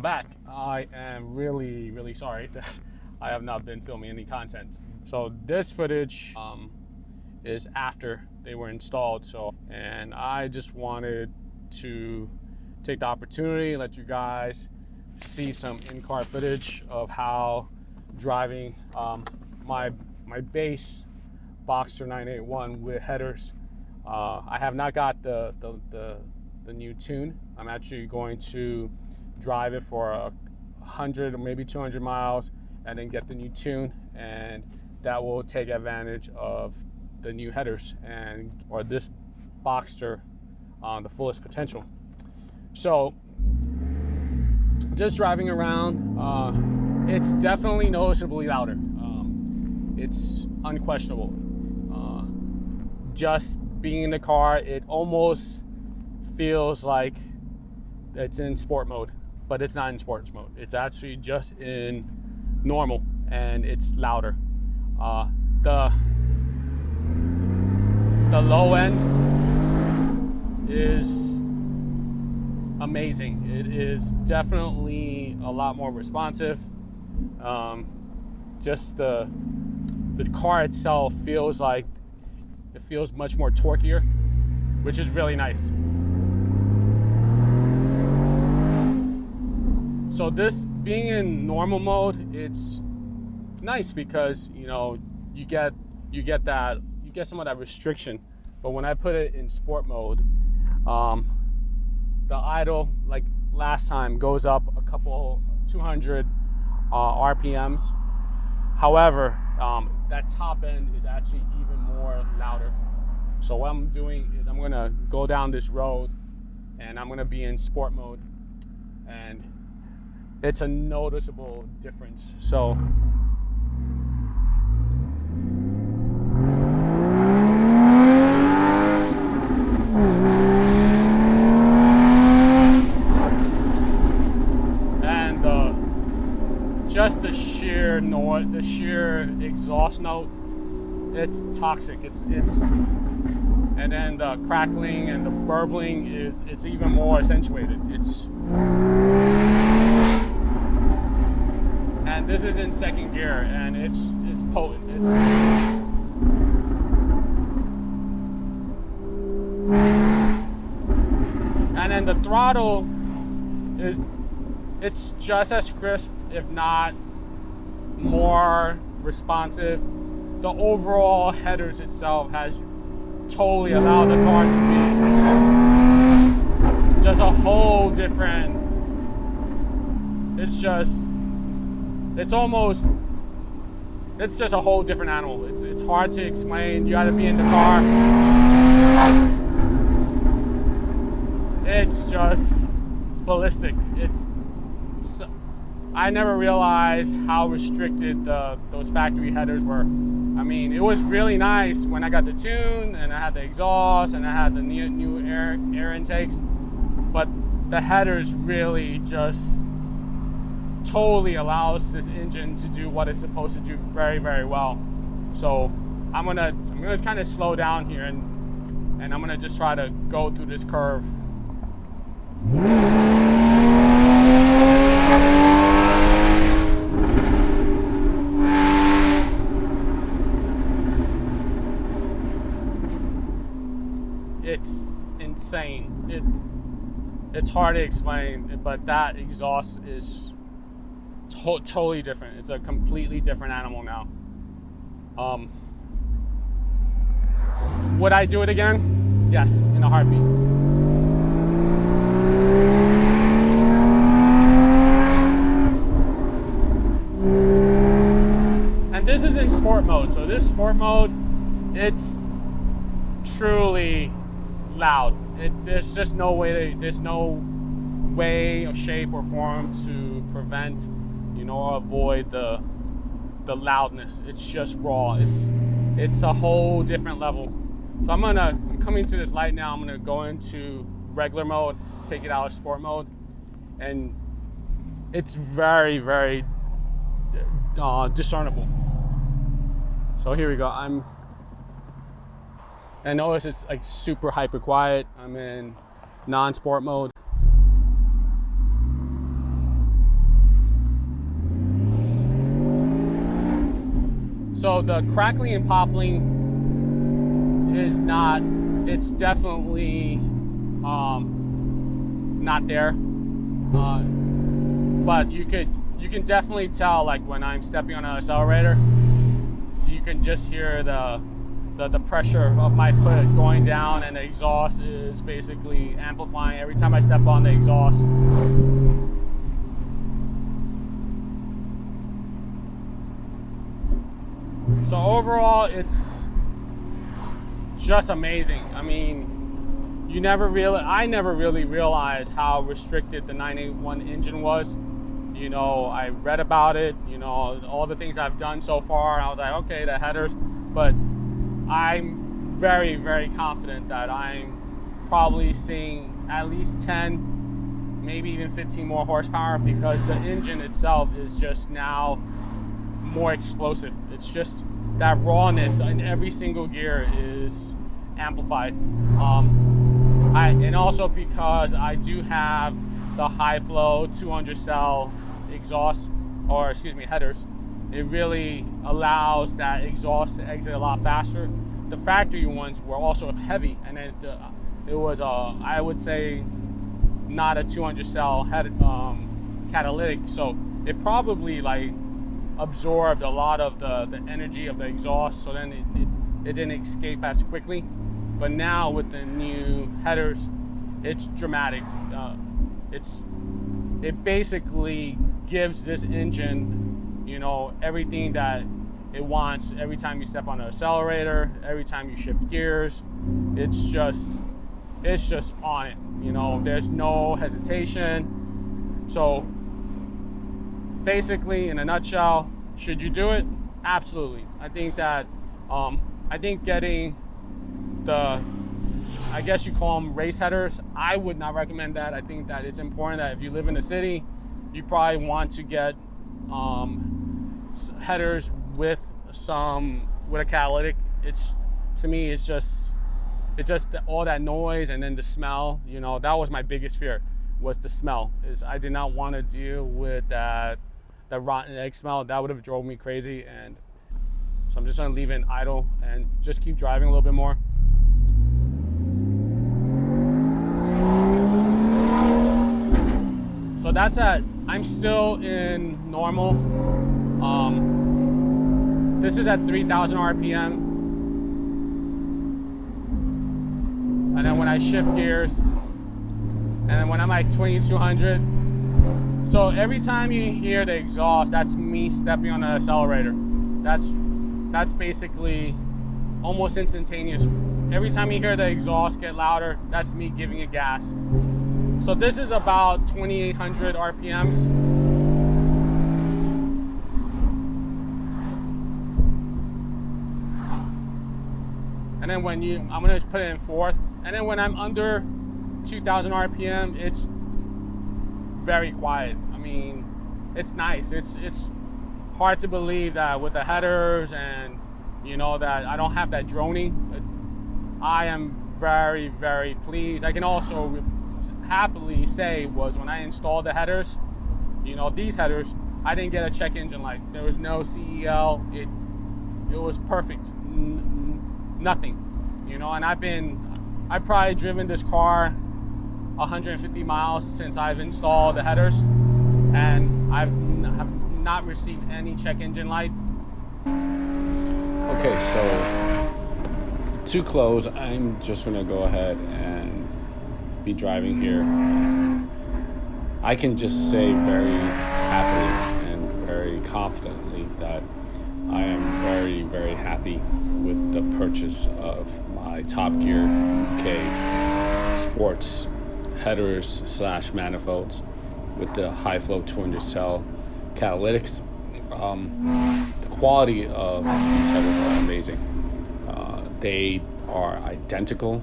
back. I am really sorry that I have not been filming any content. So this footage is after they were installed. And I just wanted to take the opportunity and let you guys see some in-car footage of how driving my base Boxster 981 with headers. I have not got the new tune. I'm actually going to drive it for 100 or maybe 200 miles and then get the new tune, and that will take advantage of the new headers or this Boxster on the fullest potential. So just driving around, it's definitely noticeably louder. It's unquestionable. Just being in the car, it almost feels like it's in sport mode, but it's not in sports mode. It's actually just in normal, and it's louder. The low end is amazing. It is definitely a lot more responsive. Just the car itself feels like it feels much more torquier, which is really nice. So this being in normal mode, it's nice because you get some of that restriction. But when I put it in sport mode, the idle, like last time, goes up a couple 200 RPMs. However, that top end is actually even more louder. So what I'm doing is I'm gonna go down this road and I'm gonna be in sport mode, and it's a noticeable difference. So just the sheer noise, the sheer exhaust note, it's toxic. It's and then the crackling and the burbling it's even more accentuated. And this is in second gear, and it's potent. And then the throttle it's just as crisp, if not more responsive. The overall headers itself has totally allowed the car to be just a whole different, it's just a whole different animal. It's hard to explain. You gotta be in the car. It's just ballistic. I never realized how restricted those factory headers were. I mean, it was really nice when I got the tune and I had the exhaust and I had the new air intakes, but the headers really just totally allows this engine to do what it's supposed to do very, very well. So I'm gonna kind of slow down here and I'm gonna just try to go through this curve. It's insane. It's hard to explain, but that exhaust is totally different. It's a completely different animal now. Would I do it again? Yes, in a heartbeat. And this is in sport mode. So this sport mode, it's truly loud. There's just no way, there's no way or shape or form to prevent, or avoid the loudness. It's just raw. It's a whole different level. So I'm coming to this light now. I'm gonna go into regular mode, take it out of sport mode, and it's very, very discernible. So here we go. I notice it's like super hyper quiet. I'm in non-sport mode. So the crackling and popping is not, it's definitely not there. But you can definitely tell, like when I'm stepping on an accelerator, you can just hear the pressure of my foot going down, and the exhaust is basically amplifying every time I step on the exhaust. So overall, it's just amazing. I mean, I never really realized how restricted the 981 engine was. You know, I read about it, you know, all the things I've done so far, and I was like, okay, the headers, but I'm very, very confident that I'm probably seeing at least 10, maybe even 15 more horsepower, because the engine itself is just now more explosive. It's just that rawness in every single gear is amplified. And also because I do have the high flow 200 cell exhaust, or excuse me, headers, it really allows that exhaust to exit a lot faster. The factory ones were also heavy, and it was I would say not a 200 cell head catalytic, so it probably like absorbed a lot of the energy of the exhaust, so then it didn't escape as quickly. But now with the new headers, it's dramatic. It basically gives this engine, you know, everything that it wants every time you step on the accelerator, every time you shift gears. It's just on it, you know, there's no hesitation. So basically, in a nutshell, should you do it? Absolutely. I think that getting the, I guess you call them race headers, I would not recommend that. I think that it's important that if you live in the city, you probably want to get headers with a catalytic. To me, it's just all that noise, and then the smell. You know, that was my biggest fear, was the smell. I did not want to deal with that rotten egg smell. That would have drove me crazy. And so I'm just gonna leave it idle and just keep driving a little bit more. So that's I'm still in normal. This is at 3,000 RPM. And then when I shift gears, and then when I'm like 2,200. So every time you hear the exhaust, that's me stepping on the accelerator. That's basically almost instantaneous. Every time you hear the exhaust get louder, that's me giving it gas. So this is about 2,800 RPMs. And then I'm gonna put it in fourth. And then when I'm under 2,000 RPM, it's very quiet. I mean, it's nice. It's hard to believe that with the headers, and you know, that I don't have that droning. I am very, very pleased. I can also happily say was when I installed the headers, you know, these headers, I didn't get a check engine light. There was no CEL. It was perfect. Nothing, you know. And I've probably driven this car 150 miles since I've installed the headers, and I have not received any check engine lights. Okay, so to close, I'm just gonna go ahead and be driving here. I can just say very happily and very confidently that I am very, very happy with the purchase of my Top Gear UK Sports headers / manifolds with the high flow 200 cell catalytics. The quality of these headers are amazing. They are identical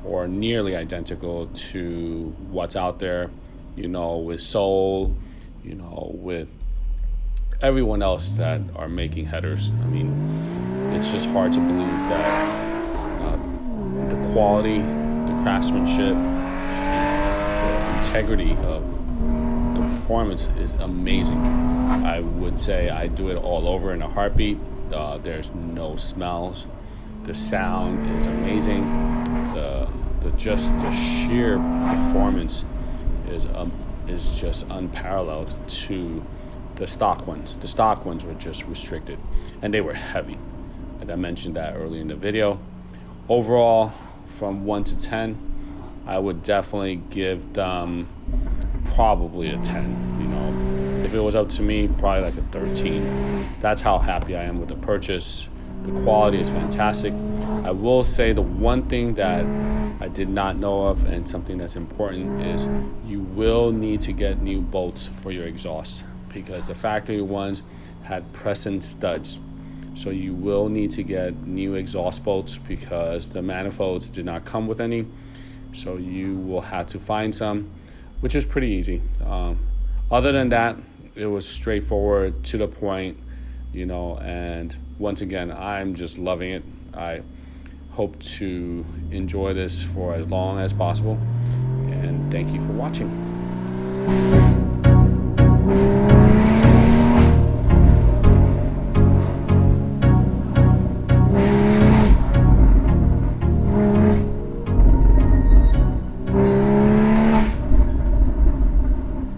or nearly identical to what's out there, you know, with Soul, you know, with everyone else that are making headers. I mean, it's just hard to believe that the quality, the craftsmanship, the integrity of the performance is amazing. I would say I do it all over in a heartbeat. There's no smells. The sound is amazing. Just the sheer performance is just unparalleled to the stock ones. The stock ones were just restricted, and they were heavy. And I mentioned that earlier in the video. Overall, from 1 to 10, I would definitely give them probably a 10. You know, if it was up to me, probably like a 13. That's how happy I am with the purchase. The quality is fantastic. I will say the one thing that I did not know of, and something that's important, is you will need to get new bolts for your exhaust, because the factory ones had crescent studs. So you will need to get new exhaust bolts because the manifolds did not come with any. So you will have to find some, which is pretty easy. Other than that, it was straightforward, to the point, you know, and once again, I'm just loving it. I hope to enjoy this for as long as possible, and thank you for watching.